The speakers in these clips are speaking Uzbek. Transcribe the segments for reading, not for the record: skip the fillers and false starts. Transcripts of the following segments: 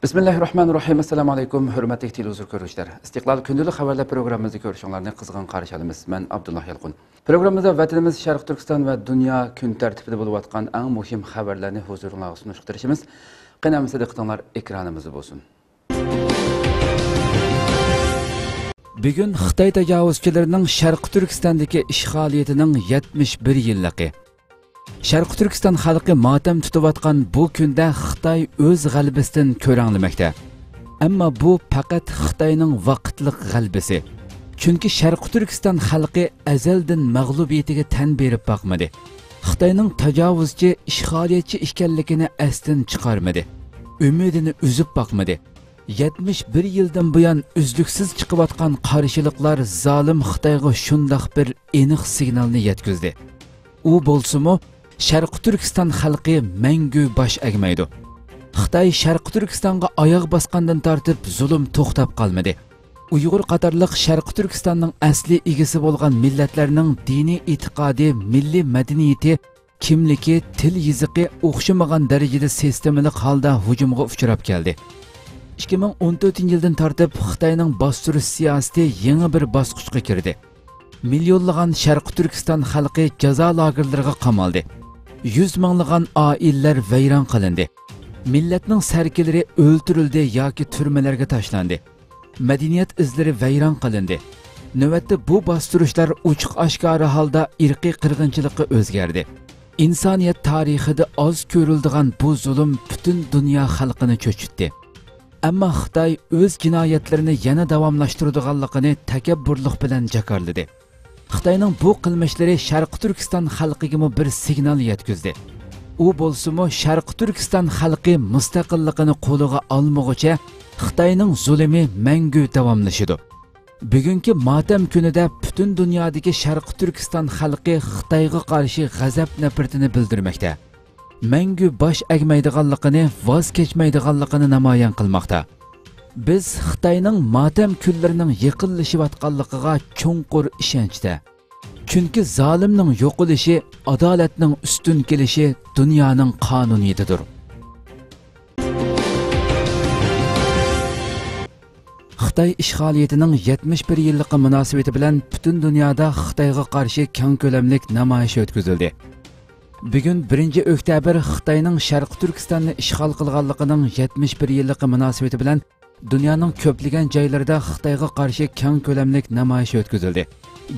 Bismillahirrahmanirrahim. Assalamu alaykum. Hürmetli televizyon görüşler. İstiklal Gündəlik Xəbərlər proqramımızı görüşünlərini qızğın qarşı alırıq. Mən Abdullah Yalqun. Proqramımızda vətənimiz Şərq Türkistan və dünya gün tərtibində olub atqan ən mühim xəbərlərini huzurunuzğa sunuşdurışımız. Qənəmizə diqqətinizlər ekranımızda olsun. Bugün Xitay təcavüzçilərinin Şərq Türkistandakı işğaliyyətinin 71 yıllığı. Şərq Türkistan xalqı matem tutuyatqan bu gündə Xitay öz qəlbəsindən körənləməkdə. Amma bu faqat Xitayning vaqtliq qəlbisi. Çünki Şərq Türkistan xalqı əzəldən məğlubiyyətinə tən berib baxmadı. Xitayning təcavüzçi, işğaliyyətçi ikənligini əsdən çıxarmadı. Ümidini üzüb baxmadı. 71 yıldan buyan üzlüksüz çıxıbatqan qarşılıqlar zalim Xitayğa şundaq bir eniq signalni yetkizdi. U bolsumu Şərq Türkistan xalqı məngü baş əgməydi. Xitay Şərq Türkistanğa ayaq basqandan tartib zulüm toxtab qalmadı. Uyğur qatarlıq Şərq Türkistanның əsli igisi bolğan millətlərinin dini itiqadi, milli mədəniyyəti, kimliki, til yiziqi oxşamağan dərəcədə sistemlik halda hücumğa uçrab gəldi. 2014 yıldan tartib Xitayning bastırış siyasəti yeni bir basqıçqa kirdi. Milyonlagan Şərq Türkistan xalqı cəza lagerlərinə qamaldı. 100 minlagan ailələr vayron qilindi. Millatning sarkiləri öldürüldü yoki türmələrə taşlandı. Mədəniyyət izləri vayron qilindi. Növbətdə bu bastırışlar uçuq aşkara halda irqi qırğınçılıqqa o'zgardi. İnsaniyat tarixida az ko'rildigan bu zulm bütün dünya xalqini cho'chitdi. Amma Xitoy o'z jinoyatlarini yana davomlashtiradiganligini takabburlik bilan jakarladi. Xitoyning bu qilmishlari Şərq Türkistan xalqiga bir signal yetkizdi. U bo'lsa-mu Şərq Türkistan xalqi mustaqilligini qo'liga olmoqcha Xitoyning zulmi mangu davomlashidi. Bugungi matam kunida butun dunyodagi Şərq Türkistan xalqi Xitoyga qarshi g'azab nafratini bildirmoqda. Mangu bosh egmaydiganligini, voz kechmaydiganligini namoyon qilmoqda. Biz Xitoyning matam kunlarining yiqilishayotganligiga cho'nqur ishonchda. Chunki zolimning yo'qolishi, adolatning ustun kelishi dunyoning qonuniyatidir. Xitoy ishg'oliyatining 71 yillik munosabati bilan butun dunyoda Xitoyga qarshi keng ko'lamlik namoyish o'tkazildi. Bugun 1 oktyabr Xitoyning Şərq Türkistonni ishg'ol qilganligining 71 yillik munosabati bilan dunyoning ko'plagan joylarida Xitoyga qarshi keng ko'lamlik namoyish o'tkazildi.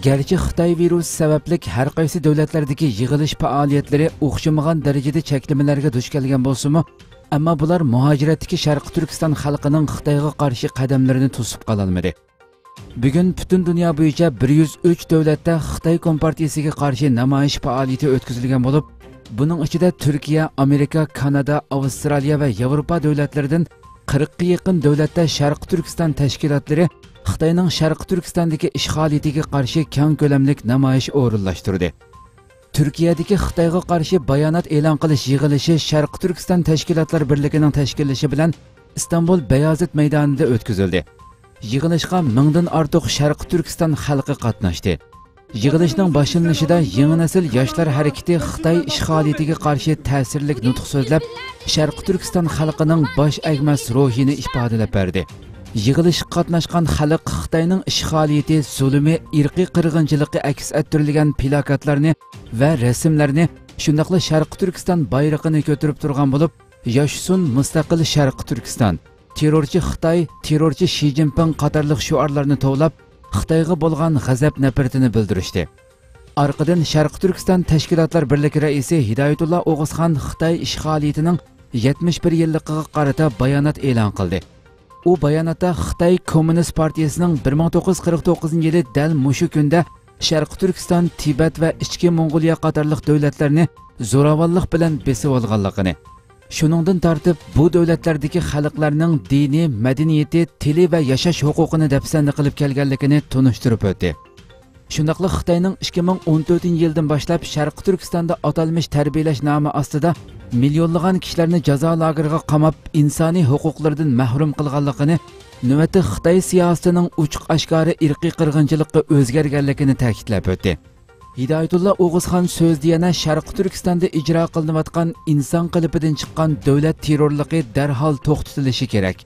Garchi Xitoy virus sababli har qaysi davlatlardagi yig'ilish faoliyatlari o'xshamagan darajada cheklamalarga duch kelgan bo'lsa-mu, ammo bular muhojiratdagi Şərq Türkistan xalqining Xitoyga qarshi qadamlarini to'sib qola olmadi. Bugun butun dunyo bo'yicha 103 davlatda Xitoy kompartiyasiga qarshi namoyish faoliyati o'tkazilgan bo'lib, buning ichida Turkiya, Amerika, Kanada, Avstraliya va Yevropa davlatlaridan 40 ga yaqin davlatda Şərq Türkistan tashkilotlari Xitoyning Şərq Türkistondagi ishg'oliyatiga qarshi keng ko'lamlik namoyish o'rinlashtirdi. Turkiyadagi Xitoyga qarshi bayonot e'lon qilish yig'ilishi Şərq Türkistan tashkilotlar birligining tashkillashi bilan Istanbul Bayazit maydonida o'tkazildi. Yig'ilishga 1000 dan ortiq Şərq Türkistan xalqi qatnashdi. Yig'ilishning boshlanishida yangi nesil yoshlar harakati Xitoy ishg'oliyatiga qarshi ta'sirli nutq so'zlab, Şərq Türkistan xalqining bosh egmas ruhini ifodalab berdi. Yig'ilishga qatnashgan xalq Xitoyning ishg'oliyati, zulmi, irqiy qirg'inchiligi aks ettirilgan plakatlarni va rasmlarni, shundaqla Şərq Türkistan bayrog'ini ko'tarib turgan bo'lib, "Yoshsun mustaqil Şərq Türkistan", terrorchi Xitoy, terrorchi Xi Jinping qatorliq shuarlarni tovlab, Xitoyga bo'lgan g'azab nafratini bildirishdi. Arqadan Şərq Türkistan tashkilotlar birligi raisi Hidoyatullo O'g'izxon Xitoy ishg'oliyatining 71 yilligiga qarata bayonot e'lon qildi. U bayonotda Xitoy Kommunist partiyasining 1949-yili dal mushu kunda Şərq Türkistan, Tibet va Ichki Mong'oliya qatorliq davlatlarni zo'ravonlik bilan besib olganligini, shuningdan tartib bu davlatlardagi xalqlarning dini, madaniyati, tili va yashash huquqini dafsanda qilib kelganligini tunishtirib o'tdi. Shundaqla Xitoyning 2014-yildan boshlab Şərq Türkistonda atalmish tarbiyalash nomi ostida milyonlagan kishilarni jazo lageriga qamab, insoniy huquqlardan mahrum qilganligini, navbatda Xitoy siyosatining uchuq ashkari irqiy qirg'inchilikqa o'zgarganligini ta'kidlab o'tdi. Hidoyatullo O'g'izxon so'zda yana Sharq Turkistonda ijro qilinayotgan inson qilipidan chiqqan davlat terrorligi darhol to'xtatilishi kerak.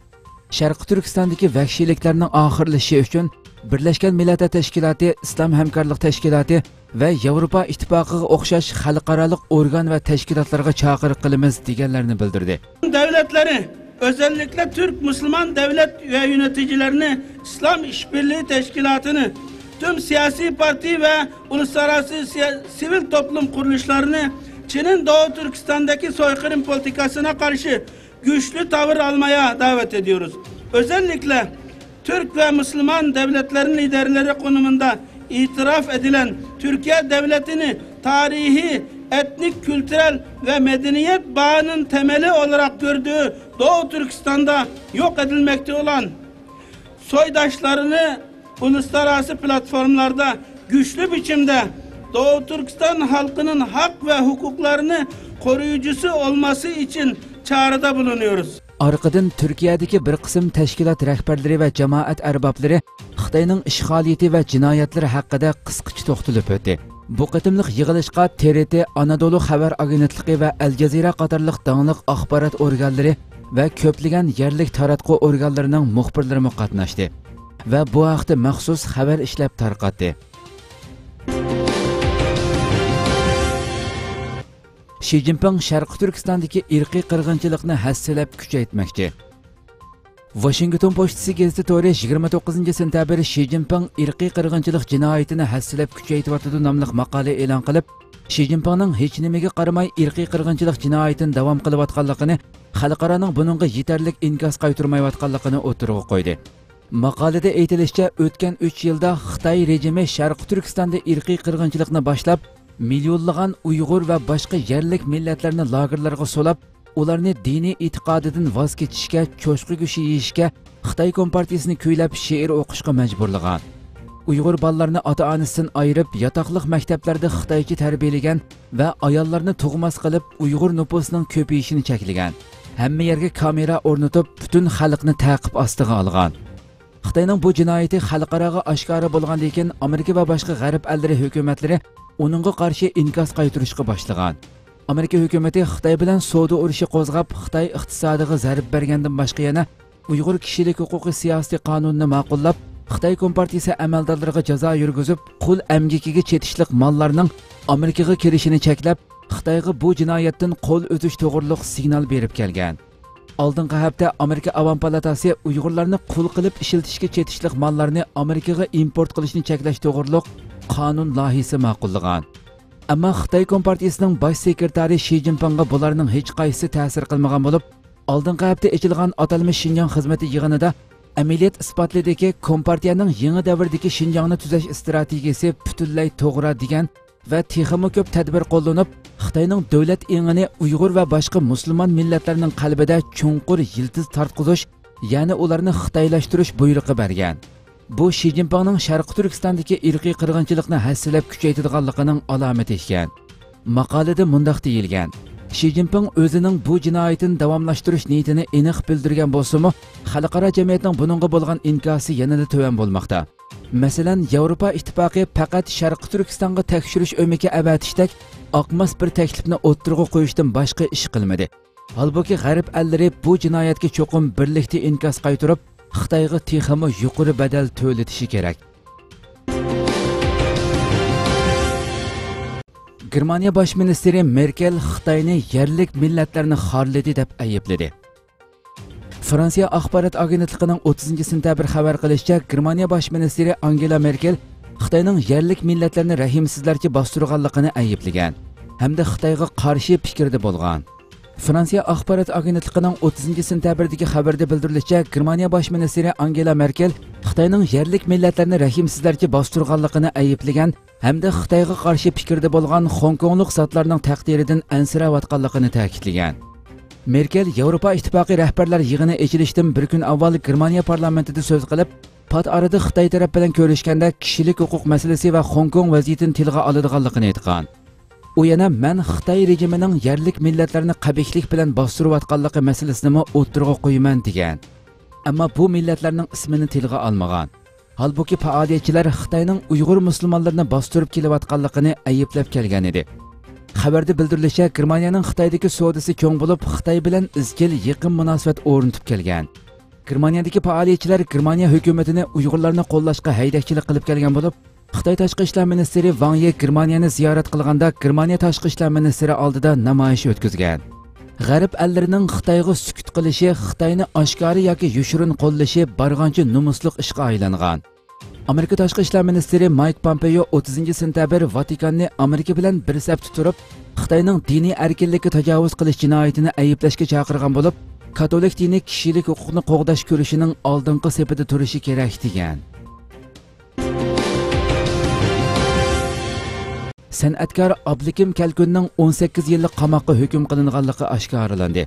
Sharq Turkistondagi vahshiyliklarning oxirlashi uchun Birlashgan Millatlar Tashkiloti, Islom hamkorlik tashkiloti va Yevropa ittifoqiga o'xshash xalqaro organ va tashkilotlarga chaqiriq qilamiz deganlarni bildirdi. Devletleri, özellikle Türk Müslüman devlet ve yöneticilerini, İslam İşbirliği Teşkilatı'nı, tüm siyasi parti ve uluslararası sivil toplum kuruluşlarını Çin'in Doğu Türkistan'daki soykırım politikasına karşı güçlü tavır almaya davet ediyoruz. Özellikle Türk ve Müslüman devletlerin liderleri konumunda itiraf edilen Türkiye devletini tarihi, etnik, kültürel ve medeniyet bağının temeli olarak gördüğü Doğu Türkistan'da yok edilmekte olan soydaşlarını uluslararası platformlarda güçlü biçimde Doğu Türkistan halkının hak ve hukuklarını koruyucusu olması için çağrıda bulunuyoruz. Arqadan Türkiyədəki bir qism təşkilat rəhbərləri və cəmaət ərbablari Xitayning işğaliyyəti və cinayətləri haqqında qısqacha to'xtalib o'tdi. Bu qitimliq yig'ilishqa TRT, Anadolu xabar agentligi və Al Jazeera qatorliq dangliq axborot organlari və ko'plagan yerlik taratquv organlarining muxbirlari qatnashdi və bu haqda maxsus xabar ishlab tarqatdi. Xi Jinping Sharq Turkistondagi irqiy qirg'inchilikni hassalab kuchaytirmoqchi. Washington Postasi gazeti to'ri 29-sentabr Xi Jinping irqiy qirg'inchilik jinoyatini hassalab kuchaytiryotdi nomli maqola e'lon qilib, Xi Jinpingning hech nimaga qaramay irqiy qirg'inchilik jinoyatini davom qilayotganligini, xalqaroning buningga yetarlik inkos qaytarmayotganligini o'tirg'a qo'ydi. Maqolada aytilishicha, o'tgan 3 yilda Xitoy rejimi Sharq Turkistonda irqiy qirg'inchilikni boshlab, milyonlagan Uyg'ur va boshqa yerlik millatlarni lagerlarga solab, ularni diniy e'tiqodidan voz kechishga, cho'shqi go'shi yeyishga, Xitoy kompartiyasini kuylab she'r o'qishga majburlagan. Uyg'ur bolalarni ota-onasidan ayirib, yotoqliq maktablarda Xitoycha tarbiyalagan va ayollarni tug'mas qilib, Uyg'ur nupusining ko'payishini cheklagan. Hamma yerga kamera o'rnatib, butun xalqni ta'qib ostiga olgan. Xitoyning bu jinoyati xalqaroga oshkora bo'lgan, lekin Amerika va boshqa g'arb ellari hukumatlari uningga qarshi inkos qaytarishga boshlagan. Amerika hukumati Xitoy bilan savdo urushi qo'zg'ab, Xitoy iqtisodiga zarb bergandan boshqa yana Uyg'ur kishilik huquqi siyosiy qonunini ma'qullab, Xitoy kompartiyasi amaldorlariga jazo yurgizib, qul amgikiga chetishlik mollarning Amerikaga kirishini cheklab, Xitoyga bu jinoyatdan qo'l o'tish to'g'riliq signal berib kelgan. Oldingi hafta Amerika Avam palatasi Uyg'urlarni qul qilib ishlatishga chetishlik mollarni Amerikaga import qilishni cheklash to'g'riliq qonun loyihasi ma'qullagan. Ammo Xitoy kompartiyasining bosh sekretari Xi Jinpingga bularning hech qaysi ta'sir qilmagan bo'lib, oldingi hafta ochilgan atalmish Xinjiang xizmati yig'inida amaliyot isbotladiki, kompartiyaning yangi davrdagi Xinjiangni tuzash strategiyasi butunlay to'g'ri degan va texnik ko'p tadbir qo'llanib, Xitoyning davlat engini Uyg'ur va boshqa musulmon millatlarning qalbida chunqur yildiz tartqizish, ya'ni ularni xitoylashtirish buyrug'i bergan. Bu Xi Jinpingning Sharq Turkistondagi irqiy qirg'inchilikni hassalab kuchaytirganligining alomati ekan. Maqolada mundaq deyilgan: Xi Jinping o'zining bu jinoyatini davomlashtirish niyatini aniq bildirgan bo'lsa-mu, xalqaro jamiyatning buningga bo'lgan inkosi yanada to'van bo'lmoqda. Masalan, Yevropa ittifoqi faqat Sharq Turkistonga tekshirish o'miki avatishdak oqmas bir taklifni o'ttirg'a qo'yishdan boshqa ish qilmadi. Holbuki g'arb ellari bu jinoyatga cho'qim birlikda inkos qaytarib, Xitoyga texmi yuqori badal to'latishi kerak. Germaniya bosh ministri Merkel Xitoyni yerlik millatlarni xorladi deb aybladi. Fransiya axborot agentligining 30-sentabr xabar qilishicha, Germaniya bosh ministri Angela Merkel Xitoyning yerlik millatlarni rahimsizlarcha bostirganligini ayblagan hamda Xitoyga qarshi fikrda bo'lgan. Fransiya axborot agentligining 30-sentabrdagi xabarda bildirilishicha, Germaniya bosh ministri Angela Merkel Xitoyning yerlik millatlarni rahimsizlarcha bostirganligini ayblagan hamda Xitoyga qarshi fikrda bo'lgan Hong Konglik zotlarning taqdiridan ansirayotganligini ta'kidlagan. Merkel Yevropa ittifoqi rahbarlar yig'ini ochilishdan bir kun avval Germaniya parlamentida so'z qilib, pat arada Xitoy taraf bilan ko'rishganda kishilik huquq masalasi va Hong Kong vaziyatini tilga oladiganligini aytgan. U yana men Xitoy rejimining yerlik millatlarni qabihlik bilan bostirayotganligi masalasini o'ttirg'a qo'yaman degan. Ammo bu millatlarning ismini tilga olmagan. Halbuki faoliyatchilar Xitoyning Uyg'ur musulmonlarini bostirib kelayotganligini ayblab kelgan edi. Xabarda bildirilishicha, Germaniyaning Xitoydagi savdosi cho'ng bo'lib, Xitoy bilan izchil yaqin munosabat o'rnatib kelgan. Germaniyadagi faoliyatchilar Germaniya hukumatini Uyg'urlarni qo'llashga haydakchilik qilib kelgan bo'lib, Xitoy tashqi ishlar ministri Wang Yi Germaniyani ziyorat qilganda Germaniya tashqi ishlar ministri oldida namoyish o'tkazgan. G'arb ellarining Xitoyga sukut qilishi, Xitoyni oshkora yoki yoshirin qo'llashi barg'ancha nomusliq ishga aylangan. Amerika tashqi ishlar ministri Mike Pompeo 30-sentabr Vatikanni Amerika bilan bir safda turib, Xitoyning diniy erkinlikka tajovuz qilish jinoyatini ayblashga chaqirgan bo'lib, katolik dini kishilik huquqni qo'g'dash ko'rishining oldingi sepida turishi kerak degan. San'atkor Abdukim Kalkunning 18 yillik qamoqqa hukm qilinganligi oshkorlandi.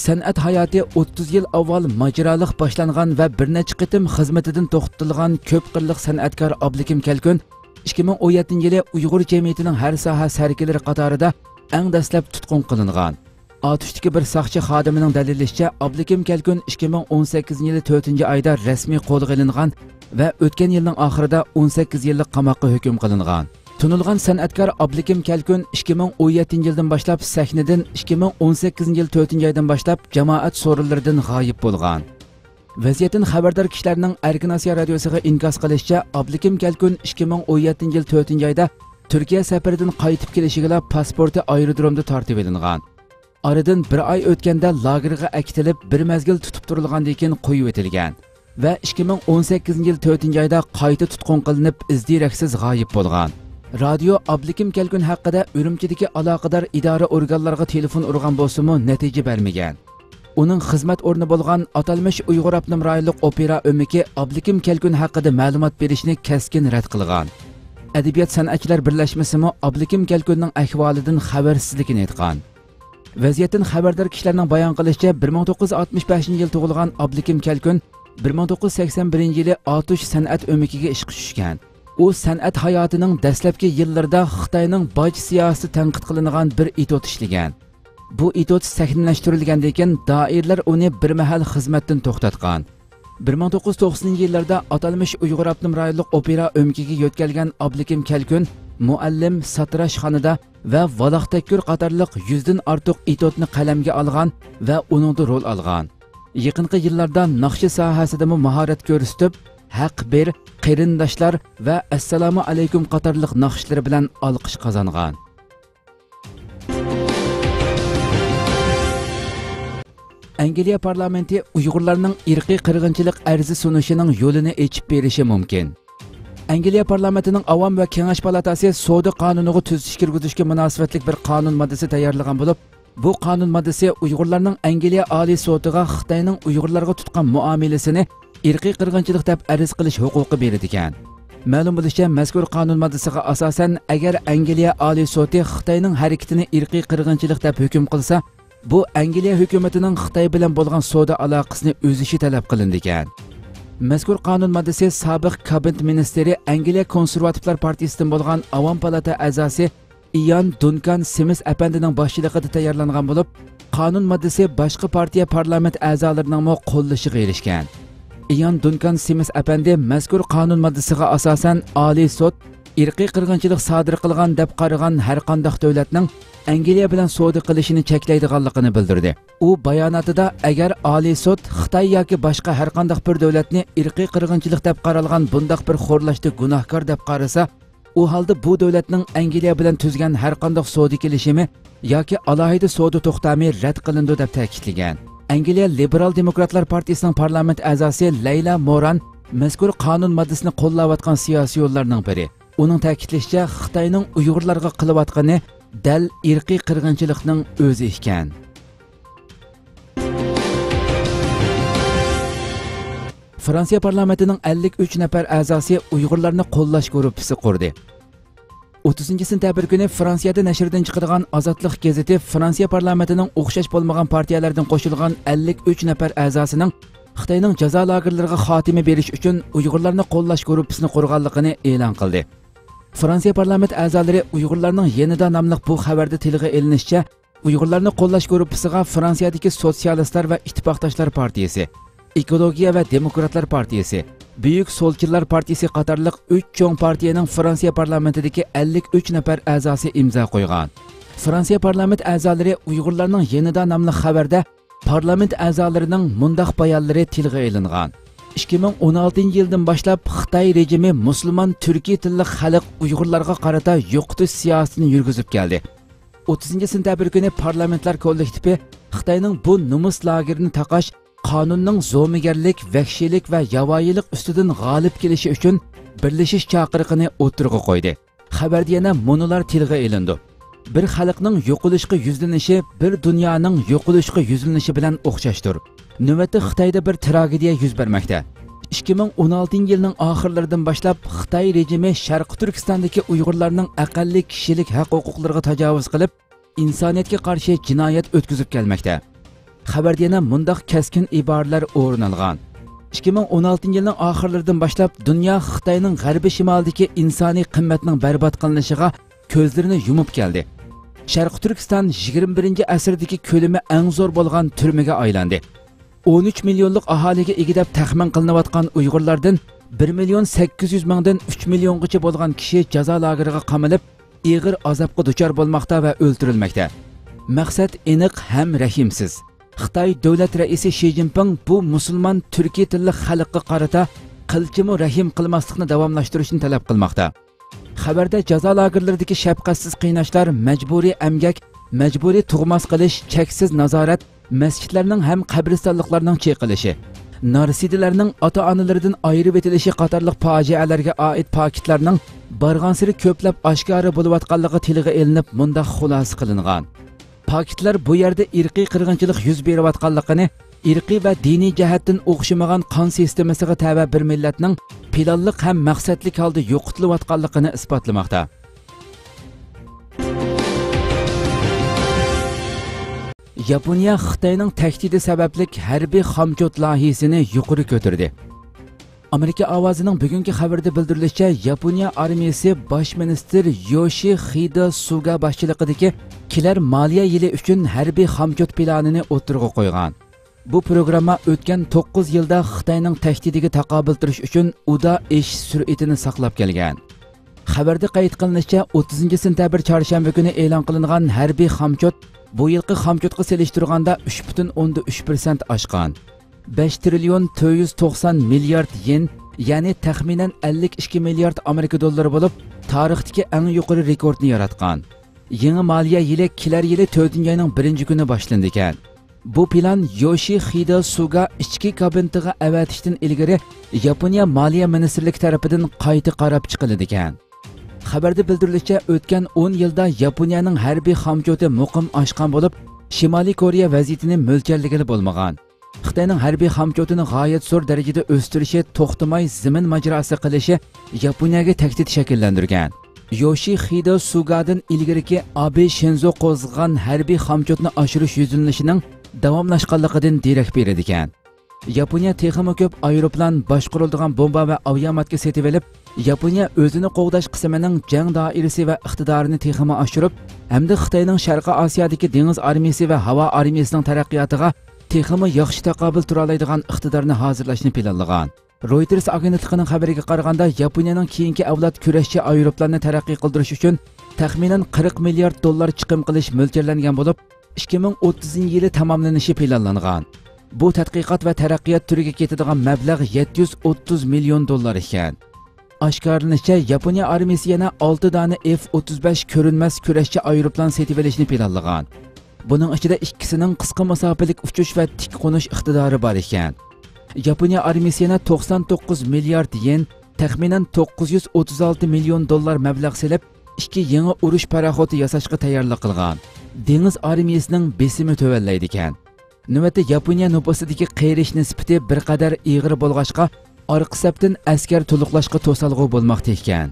San'at hayoti 30 yil avval majroliq boshlangan va bir necha qitim xizmatidan to'xtatilgan ko'p qirliq san'atkor Abdukim Kalkun 2017-yili Uyg'ur jamiyatining har soha sarkilari qatorida eng dastlab tutqun qilingan. Atuşdagi bir saqchi xodimining dalilishicha, Abdukim Kalkun 2018-yili 4-oyda rasmiy qo'lga olingan va o'tgan yilning oxirida 18 yillik qamoqqa hukm qilingan. Tunilgan san'atkor Abdukim Kalkun 2017-yildan boshlab sahnadan 2018-yil 4-oydan boshlab jamoat so'rinlaridan g'oyib bo'lgan. Vaziyatdan xabardor kishilarning Erkin Osiyo radiosiga inkos qilishicha, Abdukim Kalkun 2017-yil 4-oyda Turkiya safaridan qaytib kelishiga pasporti aerodromda tortib olingan. Aradan bir oy o'tganda lagerga akitilib, bir mazgil tutib turilgandan keyin qo'yib etilgan va 2018-yil 4-oyda qayta tutqun qilinib, izdiraksiz g'oyib bo'lgan. Radio Abdukim Kalkun haqida Urumchidagi aloqador idora organlariga telefon urgan bo'lsa-mu, natija bermagan. Uning xizmat o'rni bo'lgan atalmish Uyg'ur Abnum rayonlik opera o'miki Abdukim Kalkun haqida ma'lumot berishni keskin rad qilgan. Adabiyot san'atchilar birlashmasi-mu Abdukim Kalkunning ahvolidan xabarsizligini aytgan. Vaziyatdan xabardor kishilarning bayon qilishicha, 1965-yil tug'ilgan Abdukim Kalkun 1981-yili Atush san'at o'mikiga ishga tushgan. U san'at hayotining dastlabki yillarida Xitoyning boj siyosati tanqid qilingan bir etod ishlagan. Bu etod sahnalashtirilgandan keyin doirlar uni bir mahal xizmatdan to'xtatgan. 1990-yillarda atalmish Uyg'ur Abnum rayonlik opera o'mkiga yo'tkalgan Abdukim Kalkun muallim, satrashxonada va valoqtakkur qatorliq 100 dan ortiq etodni qalamga olgan va uningda rol olgan. Yaqinqi yillarda naqshi sohasida mahorat ko'rsatib, haq ber, qarindoshlar va assalomu alaykum qatorliq naqshlari bilan olqish qozongan. Angliya parlamenti Uyg'urlarning irqiy qirg'inchilik arzi sunishining yo'lini ochib berishi mumkin. Angliya parlamentining Avom va Kengash palatasi savdo qonuniga tuzish kirgizishga munosabatlik bir qonun moddasi tayyorlagan bo'lib, bu qonun moddasi Uyg'urlarning Angliya oliy sudiga Xitoyning Uyg'urlarga tutgan muomalasini irqiy qirg'inchilik deb arz qilish huquqi beradi ekan. Ma'lum bo'lishicha, mazkur qonun moddasiga asosan, agar Angliya oliy sudi Xitoyning harakatini irqiy qirg'inchilik deb hukm qilsa, bu Angliya hukumatining Xitoy bilan bo'lgan savdo aloqasini o'zishi talab qilindi ekan. Mazkur qonun moddasi sobiq kabinet ministri Angliya konservativlar partiyasidan bo'lgan Avom palata a'zosi Ian Duncan Smith apandining boshchiligida tayyorlangan bo'lib, qonun moddasi boshqa partiya parlament a'zolarining qo'llashiga erishgan. Ian Duncan Smith apandi mazkur qonun moddasiga asosan Oliy sud irqiy qirg'inchilik sodir qilgan deb qaragan har qanday davlatning Angliya bilan savdo qilishini cheklaydiganligini bildirdi. U bayonotida, agar Oliy sud Xitoy yoki boshqa har qanday bir davlatni irqiy qirg'inchilik deb qaralgan bundaq bir xo'rlashda gunohkor deb qarasa, u holda bu davlatning Angliya bilan tuzgan har qanday savdo kelishimi yoki alohida savdo to'xtami rad qilindi deb ta'kidlagan. Angliya Liberal Demokratlar partiyasining parlament a'zosi Layla Moran mazkur qonun moddasini qo'llayotgan siyosiy yo'llarning biri. Uning ta'kidlashicha, Xitoyning Uyg'urlarga qilayotgani dal irqiy qirg'inchilikning o'zi ekan. Fransiya parlamentining 53 nafar a'zosi Uyg'urlarni qo'llash guruhi qurdi. 30-sentabr kuni Fransiyada nashrdan chiqadigan Ozodlik gazeti Fransiya parlamentining o'xshash bo'lmagan partiyalardan qo'shilgan 53 nafar a'zosining Xitoyning jazo lagerlariga xotima berish uchun Uyg'urlarni qo'llash guruhisini qurganligini e'lon qildi. Fransiya parlament a'zolari Uyg'urlarning yanida nomli bu xabarda tilga elinishicha, Uyg'urlarni qo'llash guruhiga Fransiyadagi Sotsialistlar va Ittifoqdoshlar partiyasi, Ekologiya va Demokratlar partiyasi, Büyük Solchilar Partiyasi qatarlıq 3 cho'ng partiyaning Fransiya parlamentidagi 53 nafar a'zosi imzo qo'ygan. Fransiya parlament a'zolari Uyg'urlarning yanida nomli xabarda parlament a'zolarining mundaq bayonlari tilga ilingan. 2016-yildan boshlab Xitoy rejimi musulmon turkiy tilli xalq Uyg'urlarga qarata yo'qotish siyosatini yurgizib keldi. 30-sentabr kuni parlamentlar kollektivi Xitoyning bu numus lagerini taqash qonunning zo'migarlik, vahshiylik va yavoyilik ustidan g'olib kelishi uchun birlashish chaqiriqini o'tirg'a qo'ydi. Xabarda yana monolar tilga ilindi. Bir xalqning yo'qolishga yuzlanishi bir dunyoning yo'qolishga yuzlanishi bilan o'xshashdir. Navbatda Xitoyda bir tragediya yuz bermoqda. 2016-yilning oxirlaridan boshlab Xitoy rejimi Sharq Turkistondagi Uyg'urlarning aqalli kishilik haq-huquqlariga tajovuz qilib, insoniyatga qarshi jinoyat o'tkazib kelmoqda. Xabarda yana mundaq keskin iboralar o'rin olgan. 2016-yilning oxirlaridan boshlab dunyo Xitoyning g'arbiy shimolidagi insoniy qimmatning barbod qilinishiga ko'zlarini yumib keldi. Sharq Turkiston 21-asrdagi ko'lami eng zo'r bo'lgan turmaga aylandi. 13 millionlik aholiga ega deb taxmin qilinayotgan Uyg'urlardan 1.800.000 dan 3 milliongacha bo'lgan kishi jazo lageriga qamalib, ig'ir azobga duchor bo'lmoqda va o'ldirilmoqda. Maqsad aniq ham rahimsiz. Xitoy davlat raisi Xi Jinping bu musulmon turkiy tilli xalqqa qarata qilchimi rahim qilmaslikni davomlashtirishni talab qilmoqda. Xabarda jazo lagerlaridagi shafqatsiz qiynashlar, majburiy emgak, majburiy tug'mas qilish, cheksiz nazorat, masjidlarning ham qabristonliklarning cheqilishi, narsidilarning ota-onalaridan ayirib etilishi qatorliq fojialarga oid paketlarning barg'ansiri ko'plab oshkora bo'layotganligi tilga elinib, mundaq xulosa qilingan. Paketlar bu yerda irqiy qirg'inchilik yuz berayotganligini, irqiy va diniy jihatdan o'xshamagan qon sistemasiga tava bir millatning planliq ham maqsadli holda yo'qotilayotganligini isbotlamoqda. Yaponiya Xitoyning tahdidi sababli harbiy xomchot loyihasini yuqori ko'tardi. Amerika ovozining bugungi xabarida bildirilishicha, Yaponiya armiyasi bosh ministr Yoshihide Suga boshchiligidagi kelar moliya yili uchun harbiy xomchot planini o'tirg'a qo'ygan. Bu programma o'tgan 9 yilda Xitoyning tahdidiga taqobil turish uchun uda ish sur'atini saqlab kelgan. Xabarda qayd qilinishicha, 30-sentabr chorshanba kuni e'lon qilingan harbiy xomchot bu yilgi xomchotga selishtirganda 3.3% oshgan. 5 trillion 490 milliard yen, ya'ni taxminan 52 milliard Amerika dollari bo'lib, tarixdagi eng yuqori rekordni yaratgan. Yangi moliya yili kelar yili 4-oyning 1-kuni boshlandi ekan. Bu plan Yoshihide Suga ichki kabinetiga avatishdan ilgari Yaponiya moliya ministrligi tarafidan qayta qarab chiqildi ekan. Xabarda bildirilishicha, o'tgan 10 yilda Yaponiyaning harbiy xomchoti muqim oshgan bo'lib, Shimoliy Koreya vaziyatini mo'ljalligini bo'lmagan. Xitoyning harbiy xomchotini g'oyat zo'r darajada o'stirishi, to'xtamay zamin majrosi qilishi Yaponiyaga tahdid shakllantirgan. Yoshihide Sugadan ilgariki Abe Shinzo qo'zg'agan harbiy xomchotni oshirish yuzlanishining davomlashganligidan derak beradi ekan. Yaponiya texnik ko'p aeroplan, boshqariladigan bomba va aviamatga setib olib, Yaponiya o'zini qo'g'dash qismining jang doirasi va iqtidorini texnik oshirib, hamda Xitoyning Sharqiy Osiyodagi dengiz armiyasi va havo armiyasining taraqqiyotiga texnik yaxshi taqobil tura oladigan iqtidorni hozirlashni planlagan. Reuters agentligining xabariga qaraganda, Yaponiyaning keyingi avlod kurashchi aeroplanni taraqqiy qildirish uchun taxminan 40 milliard dollar chiqim qilish mo'ljallangan bo'lib, 2030-yili tamomlanishi planlangan. Bu tadqiqot va taraqqiyot turiga ketadigan mablag' 730 million dollar ekan. Oshkorlanishicha, Yaponiya armiyasi yana 6 dona F-35 ko'rinmas kurashchi aeroplan setib olishni planlagan. Buning ichida ikkisining qisqa masofalik uchish va tik qo'nish iqtidori bor ekan. Yaponiya armiyasi yana 99 milliard yen, taxminan 936 million dollar mablag' selib, 2 yangi urush paraxoti yasashga tayyorlik qilgan. Dengiz armiyasining besimi to'vallaydi ekan. Navbatda Yaponiya nufusidagi qayrish nisbati bir qadar ig'ir bo'lg'achqa, orqa safdan askar to'liqlashga to'salg'u bo'lmoqda ekan.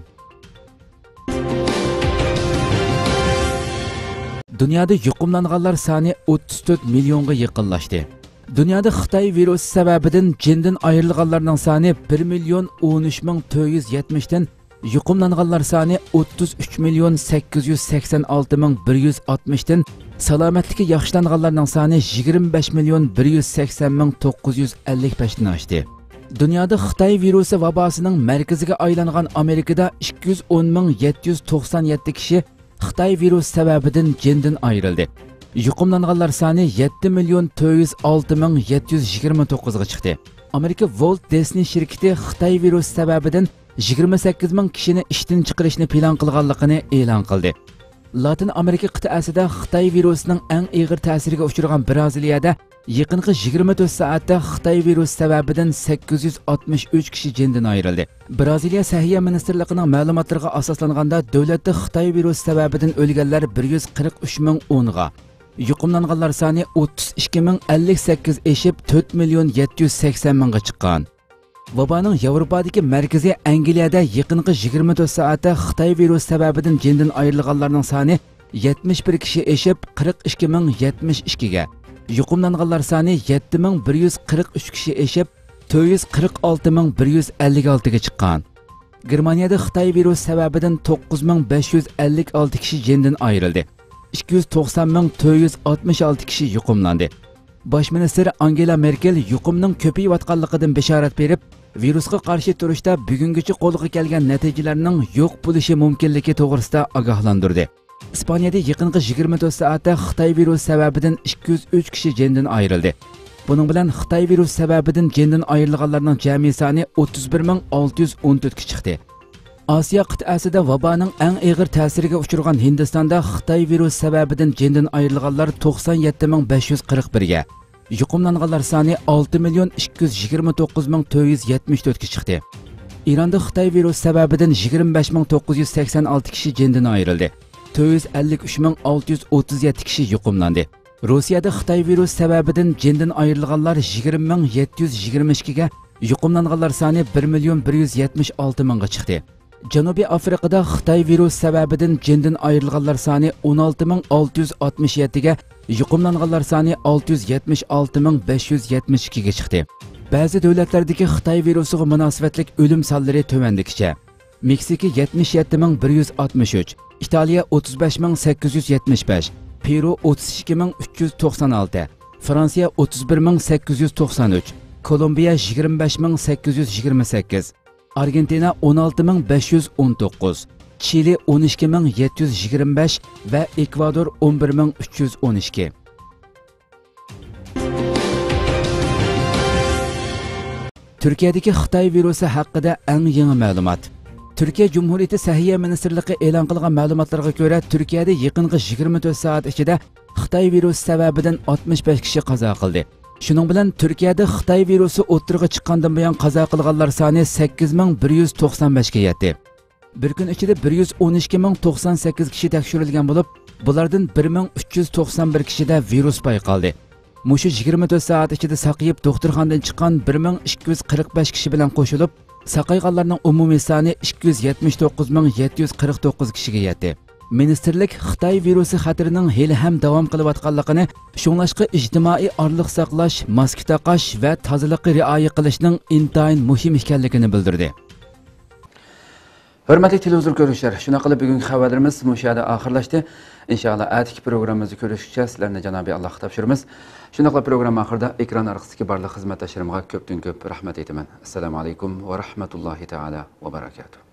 Dunyoda yuqumlanganlar soni 34 millionga yaqinlashdi. Dunyoda Xitoy virusi sababidan jindan ayrilganlarning soni 1.13.470 dan, yuqumlanganlar soni 33.886.160 dan, salomatligi yaxshilanganlarning soni 25.180.955 dan oshdi. Dünyada Xitoy virusi vabosining markaziga aylangan Amerikada 210.797 kishi Xitoy virusi sababidan jindan ayrildi. Yuqumlanganlar soni 7.406.729 ga chiqdi. Amerika Walt Disney shirkati Xitoy virusi sababidan 28.000 kishini ishdan chiqarishni plan qilganligini e'lon qildi. Latin Amerika qit'asida Xitoy virusining eng og'ir ta'siriga uchragan Braziliyada yaqinqi 24 soatda Xitoy virusi sababidan 863 kishi jindan ayrildi. Braziliya Səhiyyə Ministerligining ma'lumotlariga asoslanganda davlatda Xitoy virusi sababidan o'lganlar 143.010 ga, yuqumlanganlar soni 32.058 eshib 4.780.000 ga chiqqan. Vabaning Yevropadagi markaziy Angliyada yaqinqi 24 soatda Xitoy virusi sababidan jindan ayrilganlarning soni 71 kishi eshib 42.072 ga, yuqumlanganlar soni 7.143 kishi eshib 446.156 ga chiqqan. Germaniyada Xitoy virusi sababidan 9.556 kishi jindan ayrildi. 290.466 kishi yuqumlandi. Bosh minister Angela Merkel yuqumning ko'payayotganligidan bishorat berib, virusga qarshi turishda bugungacha qo'lga kelgan natijalarning yo'q bo'lishi mumkinligi to'g'risida ogohlantirdi. İspaniyada yaqinqi 24 soatda Xitoy virusi sababidan 203 kishi jindan ayrildi. Buning bilan Xitoy virusi sababidan jindan ayrilganlarning jami soni 31.614 ga chiqdi. Osiyo qit'asida vaboning eng og'ir ta'siriga uchragan Hindistonda Xitoy virusi sababidan jindan ayrilganlar 97.541 ga, yuqumlanganlar soni 6.229.474 ga chiqdi. Ironda Xitoy virusi sababidan 25.986 kishi jindan ayrildi. 453.637 kishi yuqumlandi. Rossiyada Xitoy virusi sababidan jindan ayrilganlar 20.722 ga, yuqumlanganlar soni 1.176.000 ga chiqdi. Janubiy Afrikada Xitoy virusi sababidan jindan ayrilganlar soni 16.667 ga, yuqumlanganlar soni 676.572 ga chiqdi. Ba'zi davlatlardagi Xitoy virusiga munosabatlik o'lim sonlari tovandikicha. Meksika 77.163, İtalya 35.875, Peru 32.396, Fransa 31.893, Kolumbiya 25.828, Argentina 16.519, Chili 12.725 ve Ekvador 11.312. Türkiye'deki Xitoy virusi haqida eng yangi ma'lumot. Türkiye Cumhuriyeti Səhiyyə Ministerligi e'lon qilgan ma'lumotlarga ko'ra, Turkiyada yaqinqi 24 soat ichida Xitoy virusi sababidan 65 kishi qazo qildi. Shuning bilan Turkiyada Xitoy virusi o'tirg'i chiqqandan buyon qazo qilganlar soni 8195 ga yetdi. Bir kun ichida 112.098 kishi tekshirilgan bo'lib, bulardan 1391 kishida virus payqaldi. Mushu 24 soat ichida saqayib doktorxonadan chiqqan 1245 kishi bilan qo'shilib, saqayganlarning umumiy soni 279.749 kishiga yetdi. Ministerlik Xitoy virusi xatirining hali ham davom qilayotganligini, shunglashqa ijtimoiy orliq saqlash, maska taqash va tozaliqqa rioya qilishning intayin muhim ekanligini bildirdi. Hurmatli televizor ko'ruvchilar, shuna qilib bugungi xabarlarimiz mushada oxirlashdi. Inshaalloh atiki programmamizni ko'rishgacha sizlarni Janobiy Allohga topshiramiz. Shuna qilib programma oxirida ekran orqasidagi barcha xizmatdoshlarimga ko'pdan ko'p rahmat aytaman. Assalomu alaykum va rahmatullohi taala va barakatuh.